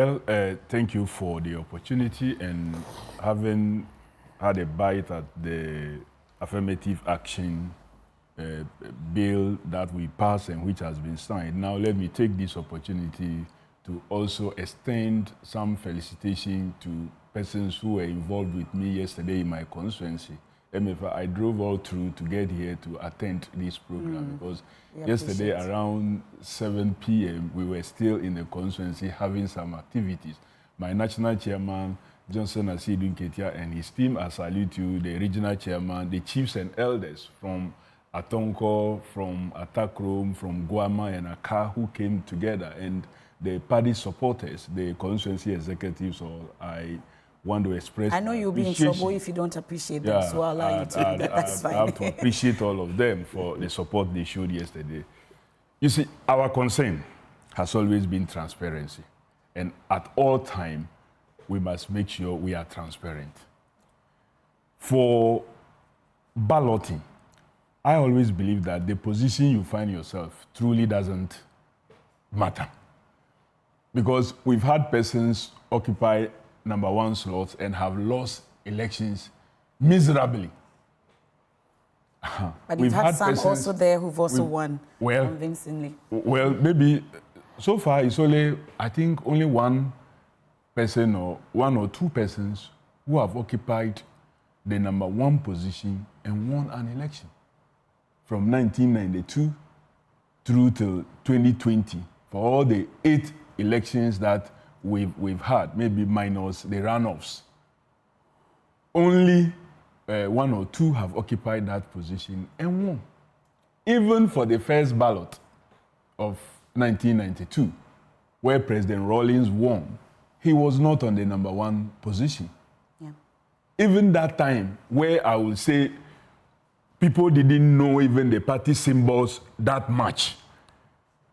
Well, thank you for the opportunity and having had a bite at the affirmative action bill that we passed and which has been signed. Now, let me take this opportunity to also extend some felicitation to persons who were involved with me yesterday in my constituency. I drove all through to get here to attend this program because yesterday around 7 p.m. we were still in the constituency having some activities. My national chairman, Johnson Asidun Ketia, and his team, I salute you, the regional chairman, the chiefs and elders from Atonko, from Atakrom, from Guama and Aka who came together, and the party supporters, the constituency executives, so I want to express. I know you'll be in trouble if you don't appreciate them, so I'll allow you to do that. That's fine. I have to appreciate all of them for the support they showed yesterday. You see, our concern has always been transparency. And at all times, we must make sure we are transparent. For balloting, I always believe that the position you find yourself truly doesn't matter. Because we've had persons occupy number one slots and have lost elections miserably. But we've had some also there who've also won convincingly. Well, maybe so far it's only, I think, only one person or one or two persons who have occupied the number one position and won an election. From 1992 through till 2020, for all the 8 elections that we've had, maybe minus the runoffs. Only 1 or 2 have occupied that position and won. Even for the first ballot of 1992, where President Rawlings won, he was not on the number one position. Yeah. Even that time, where I will say people didn't know even the party symbols that much,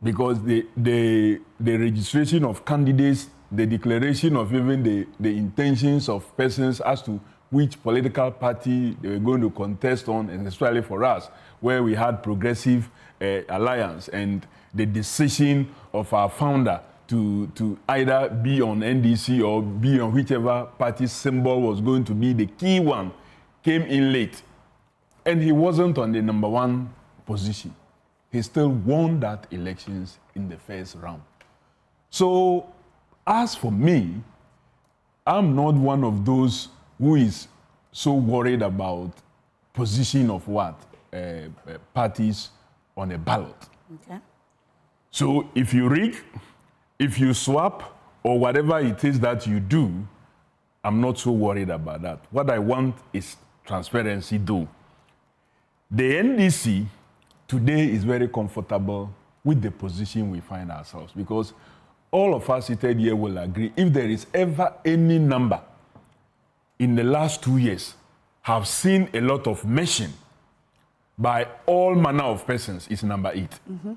because the registration of candidates, the declaration of even the intentions of persons as to which political party they were going to contest on, and especially for us, where we had Progressive Alliance, and the decision of our founder to either be on NDC or be on whichever party symbol was going to be the key one, came in late. And he wasn't on the number one position. He still won that elections in the first round. So, as for me, I'm not one of those who is so worried about position of parties on a ballot. Okay. So if you rig, if you swap, or whatever it is that you do, I'm not so worried about that. What I want is transparency, though. The NDC today is very comfortable with the position we find ourselves, because all of us seated here will agree, if there is ever any number in the last 2 years have seen a lot of mention by all manner of persons, it's number 8. Mm-hmm.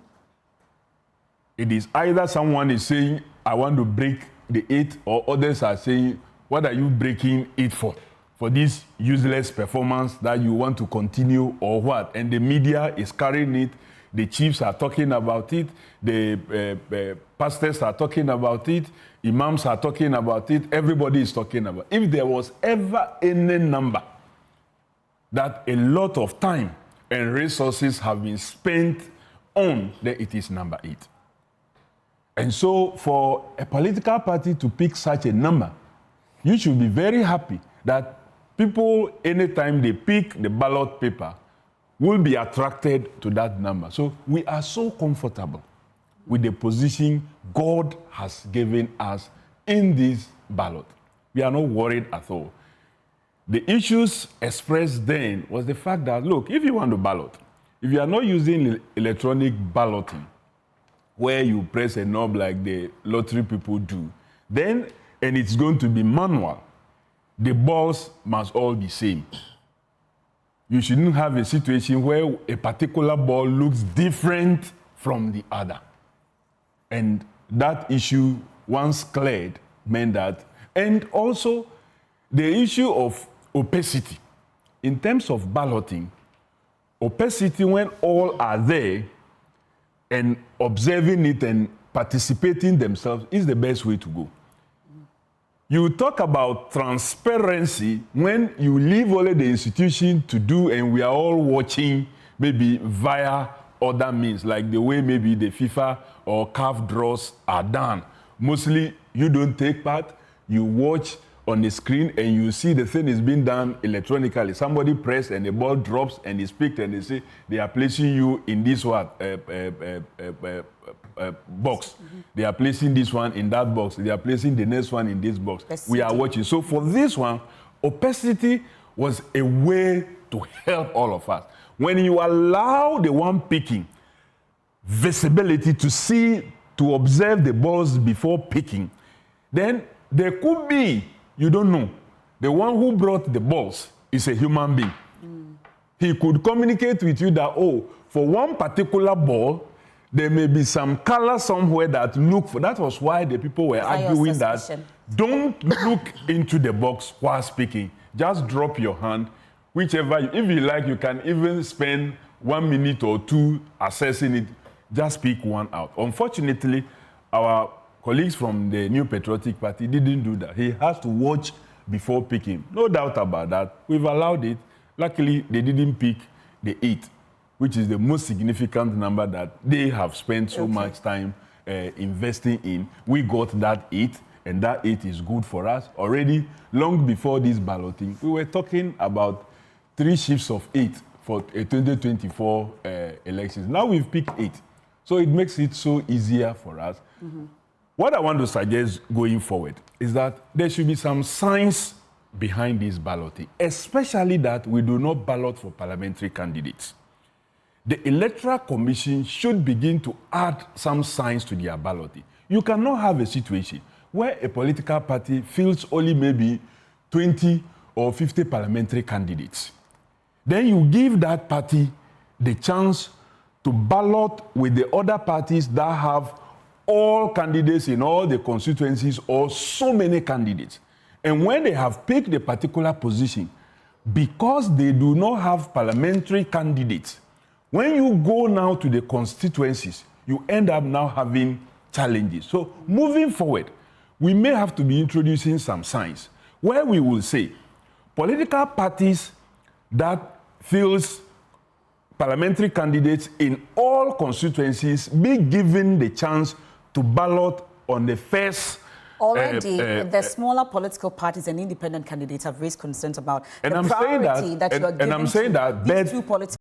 It is either someone is saying, I want to break the 8, or others are saying, what are you breaking it for? For this useless performance that you want to continue, or what? And the media is carrying it. The chiefs are talking about it. The pastors are talking about it. Imams are talking about it. Everybody is talking about it. If there was ever any number that a lot of time and resources have been spent on, then it is number 8. And so for a political party to pick such a number, you should be very happy that people, anytime they pick the ballot paper, will be attracted to that number. So we are so comfortable with the position God has given us in this ballot. We are not worried at all. The issues expressed then was the fact that, look, if you want to ballot, if you are not using electronic balloting, where you press a knob like the lottery people do, then, and it's going to be manual, the balls must all be same. You shouldn't have a situation where a particular ball looks different from the other. And that issue, once cleared, meant that. And also, the issue of opacity. In terms of balloting, opacity, when all are there and observing it and participating themselves, is the best way to go. You talk about transparency when you leave only the institution to do, and we are all watching maybe via other means, like the way maybe the FIFA or CAF draws are done. Mostly you don't take part, you watch on the screen and you see the thing is being done electronically. Somebody press and the ball drops and it's picked and they say they are placing you in this box. Mm-hmm. They are placing this one in that box. They are placing the next one in this box. We are watching. So for this one, opacity was a way to help all of us. When you allow the one picking visibility to see, to observe the balls before picking, then there could be, you don't know, the one who brought the balls is a human being. He could communicate with you that, oh, for one particular ball, there may be some color somewhere that look for. That was why the people were arguing that don't look into the box while speaking. Just drop your hand, whichever. If you like, you can even spend 1 minute or two assessing it. Just pick one out. Unfortunately, our colleagues from the New Patriotic Party didn't do that. He has to watch before picking. No doubt about that. We've allowed it. Luckily, they didn't pick the 8, which is the most significant number that they have spent so much time investing in. We got that 8, and that 8 is good for us. Already, long before this balloting, we were talking about 3 shifts of 8 for a 2024 elections. Now we've picked 8. So it makes it so easier for us. Mm-hmm. What I want to suggest going forward is that there should be some science behind this balloting, especially that we do not ballot for parliamentary candidates. The Electoral Commission should begin to add some science to their balloting. You cannot have a situation where a political party fields only maybe 20 or 50 parliamentary candidates. Then you give that party the chance to ballot with the other parties that have all candidates in all the constituencies or so many candidates. And when they have picked a particular position, because they do not have parliamentary candidates, when you go now to the constituencies, you end up now having challenges. So moving forward, we may have to be introducing some science where we will say political parties that fields parliamentary candidates in all constituencies be given the chance to ballot on the first. Already, the smaller political parties and independent candidates have raised concerns about the priority that you are giving to these two political